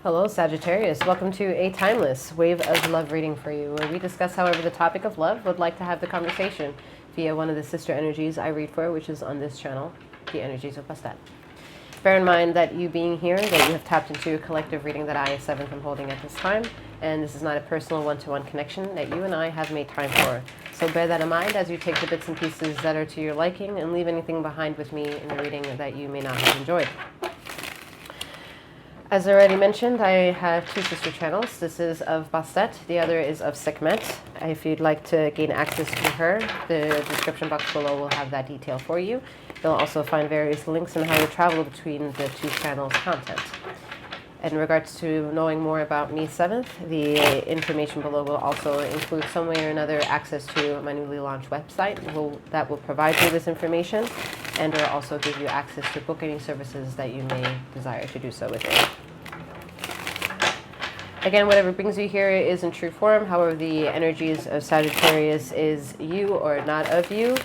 Hello, Sagittarius. Welcome to a timeless wave of love reading for you, where we discuss however the topic of love would like to have the conversation via one of the sister energies I read for, which is on this channel, the energies of Bastet. Bear in mind that you being here, that you have tapped into a collective reading that I, 7th, am holding at this time, and this is not a personal one-to-one connection that you and I have made time for. So bear that in mind as you take the bits and pieces that are to your liking and leave anything behind with me in the reading that you may not have enjoyed. As I already mentioned, I have two sister channels. This is of Bastet, the other is of Sekhmet. If you'd like to gain access to her, the description box below will have that detail for you. You'll also find various links on how to travel between the two channels' content. In regards to knowing more about me, 7th, the information below will also include some way or another access to my newly launched website that will provide you this information, and will also give you access to book any services that you may desire to do so with it. Again, whatever brings you here is in true form. However, the energies of Sagittarius is you or not of you.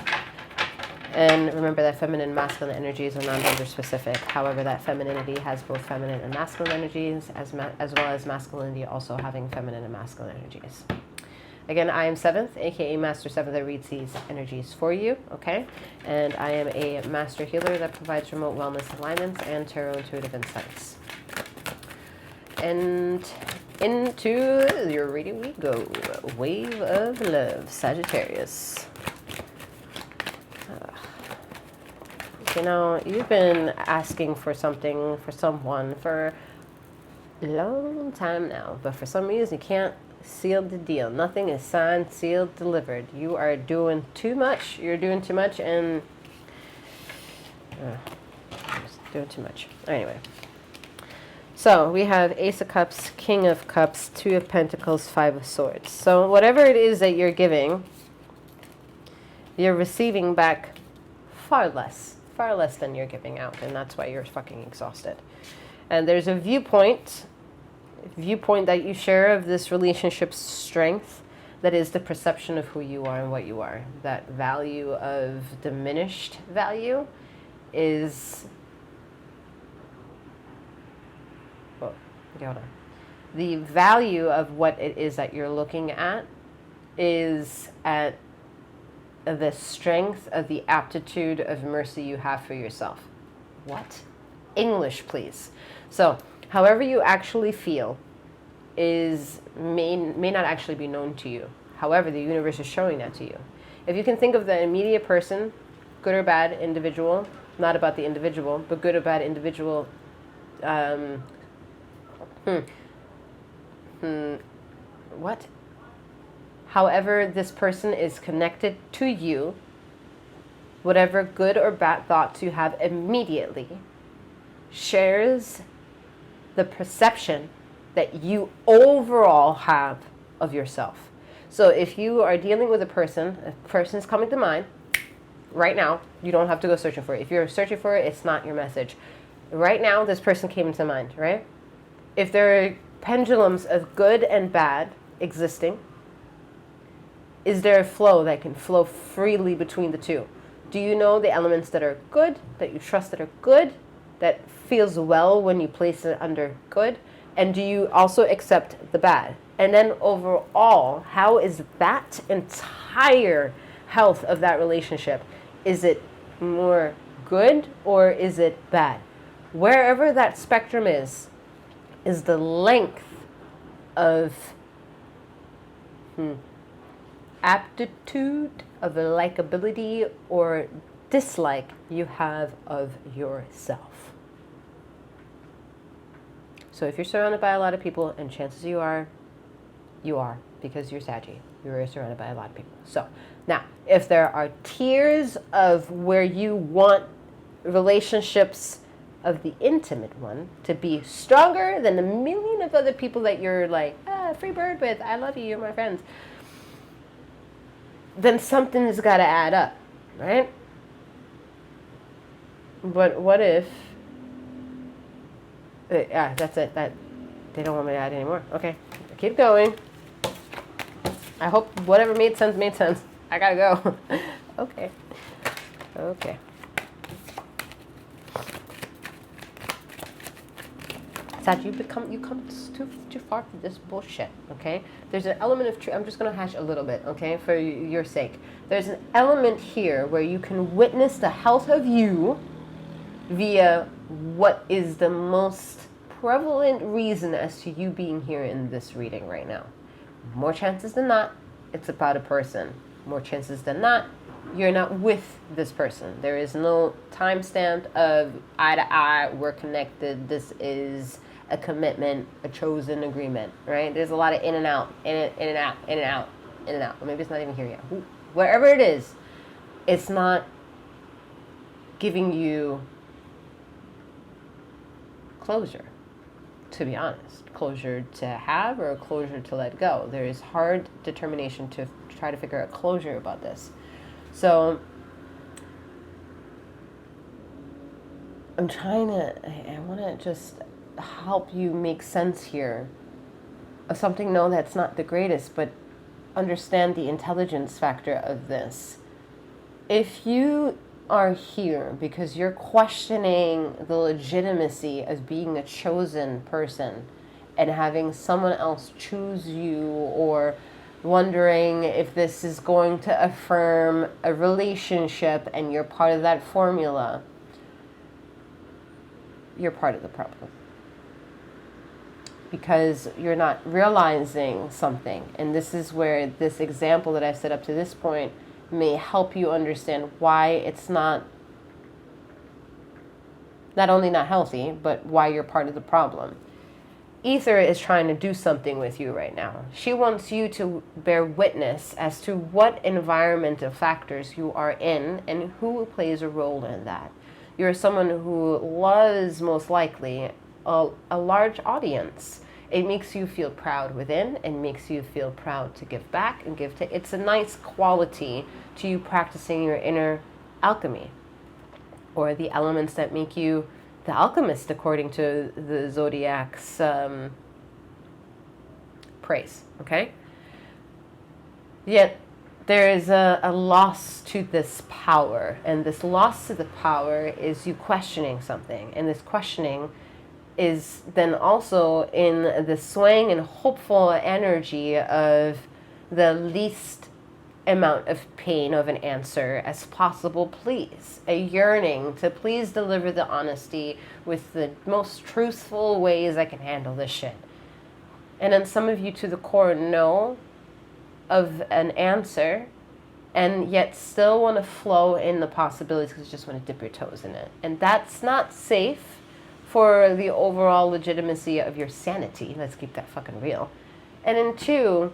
And remember that feminine and masculine energies are non-gender specific. However, that femininity has both feminine and masculine energies, as well as masculinity also having feminine and masculine energies. Again, I am 7th, aka Master 7th, that reads these energies for you, okay? And I am a master healer that provides remote wellness alignments and tarot intuitive insights. And into your reading we go. Wave of Love, Sagittarius. You know, you've been asking for something for someone for a long time now, but for some reason you can't seal the deal. Nothing is signed, sealed, delivered. You are doing too much. You're doing too much, and doing too much. Anyway, so we have Ace of Cups, King of Cups, 2 of Pentacles, 5 of Swords. So whatever it is that you're giving, you're receiving back far less than you're giving out, and that's why you're fucking exhausted. And there's a viewpoint that you share of this relationship's strength that is the perception of who you are and what you are. That value of diminished value is, well, hold on. The value of what it is that you're looking at is at the strength of the aptitude of mercy you have for yourself. What? English, please. So, however you actually feel may not actually be known to you. However, the universe is showing that to you. If you can think of the immediate person, good or bad individual, not about the individual, but good or bad individual, what? However this person is connected to you, whatever good or bad thoughts you have immediately shares the perception that you overall have of yourself. So if you are dealing with a person is coming to mind right now, you don't have to go searching for it. If you're searching for it, it's not your message. Right now, this person came into mind, right? If there are pendulums of good and bad existing, is there a flow that can flow freely between the two? Do you know the elements that are good, that you trust that are good, that feels well when you place it under good? And do you also accept the bad? And then overall, how is that entire health of that relationship? Is it more good or is it bad? Wherever that spectrum is the length of aptitude, of likability or dislike you have of yourself. So if you're surrounded by a lot of people, and chances you are because you're Saggy, you're surrounded by a lot of people. So now, if there are tiers of where you want relationships of the intimate one to be stronger than the million of other people that you're like, free bird with, I love you, you're my friends, then something's got to add up, right? But what if, yeah, that's it, that they don't want me to add anymore. Okay, keep going. I hope whatever made sense made sense. I gotta go. Okay. Sag, you come too far from this bullshit, okay? There's an element of truth. I'm just going to hash a little bit, okay, for your sake. There's an element here where you can witness the health of you via what is the most prevalent reason as to you being here in this reading right now. More chances than not, it's about a person. More chances than not, you're not with this person. There is no timestamp of eye to eye, we're connected, this is a commitment, a chosen agreement, right? There's a lot of in and out, in and out, in and out, in and out. Or maybe it's not even here yet. Wherever it is, it's not giving you closure, to be honest. Closure to have or closure to let go. There is hard determination to try to figure out closure about this. So I want to just help you make sense here of something, no, that's not the greatest, but understand the intelligence factor of this. If you are here because you're questioning the legitimacy of being a chosen person and having someone else choose you, or wondering if this is going to affirm a relationship and you're part of that formula, you're part of the problem. Because you're not realizing something. And this is where this example that I've set up to this point may help you understand why it's not only not healthy, but why you're part of the problem. Ether is trying to do something with you right now. She wants you to bear witness as to what environmental factors you are in and who plays a role in that. You're someone who loves, most likely, a large audience. It makes you feel proud within and makes you feel proud to give back and give to. It's a nice quality to you practicing your inner alchemy, or the elements that make you the alchemist according to the zodiac's praise, okay? Yet there is a loss to this power, and this loss to the power is you questioning something, and this questioning is then also in the swaying and hopeful energy of the least amount of pain of an answer as possible, please. A yearning to please deliver the honesty with the most truthful ways I can handle this shit. And then some of you to the core know of an answer and yet still want to flow in the possibilities because you just want to dip your toes in it. And that's not safe for the overall legitimacy of your sanity. Let's keep that fucking real. And then two,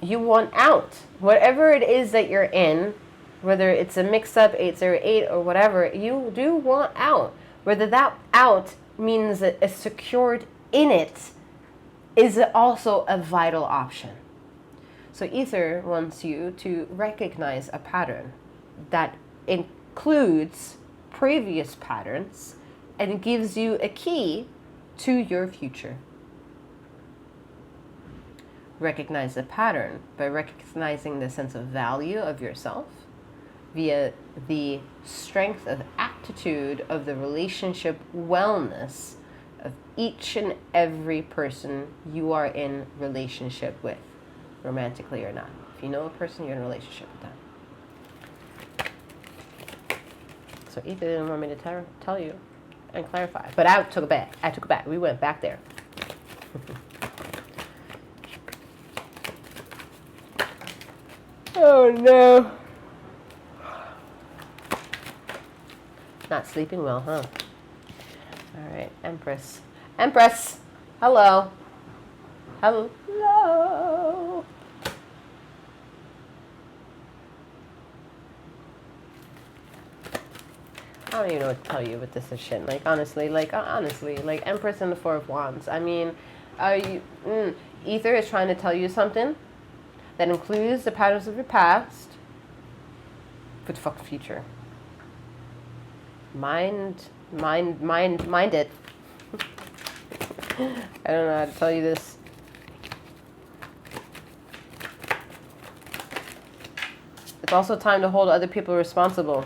you want out. Whatever it is that you're in, whether it's a mix-up 808 or whatever, you do want out. Whether that out means that a secured in it is also a vital option. So Ether wants you to recognize a pattern that includes previous patterns and gives you a key to your future. Recognize the pattern by recognizing the sense of value of yourself via the strength of aptitude of the relationship wellness of each and every person you are in relationship with, romantically or not. If you know a person, you're in a relationship with them. So Ether didn't want me to tell you and clarify, but I took it back. We went back there. Oh no. Not sleeping well, huh? All right, Empress. Hello. I don't even know what to tell you with this shit. Honestly, Empress and the Four of Wands. I mean, Ether is trying to tell you something that includes the patterns of your past, but fuck the future. Mind it. I don't know how to tell you this. It's also time to hold other people responsible.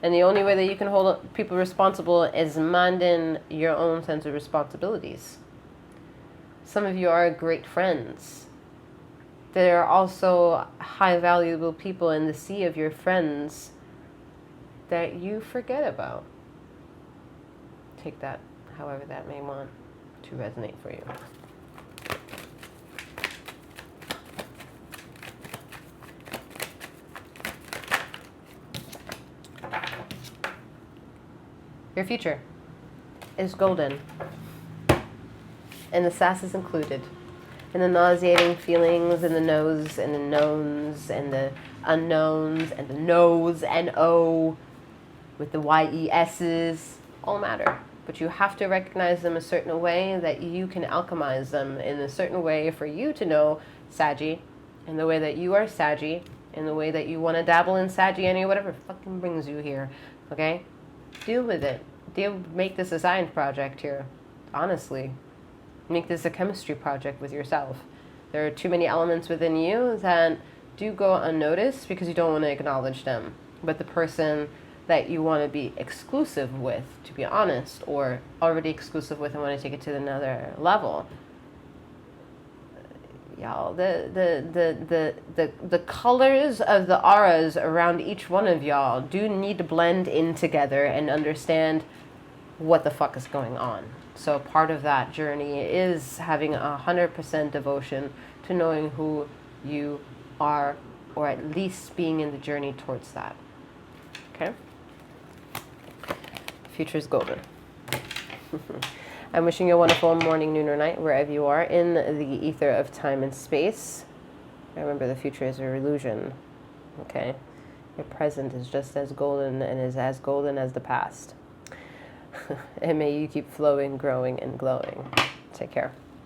And the only way that you can hold people responsible is minding your own sense of responsibilities. Some of you are great friends. There are also high valuable people in the sea of your friends that you forget about. Take that however that may want to resonate for you. Your future is golden. And the sass is included. And the nauseating feelings and the no's and the knowns and the unknowns and the no's and O with the YES's all matter. But you have to recognize them a certain way that you can alchemize them in a certain way for you to know Saggy, in the way that you are Saggy, in the way that you want to dabble in Saggy, whatever fucking brings you here, okay? Deal with it. Make this a science project here, honestly. Make this a chemistry project with yourself. There are too many elements within you that do go unnoticed because you don't want to acknowledge them. But the person that you want to be exclusive with, to be honest, or already exclusive with and want to take it to another level, y'all, the colors of the auras around each one of y'all do need to blend in together and understand what the fuck is going on. So part of that journey is having 100% devotion to knowing who you are, or at least being in the journey towards that. Okay? Future is golden. I'm wishing you a wonderful morning, noon, or night, wherever you are in the ether of time and space. Remember, the future is your illusion. Okay? Your present is just as golden and is as golden as the past. And may you keep flowing, growing, and glowing. Take care.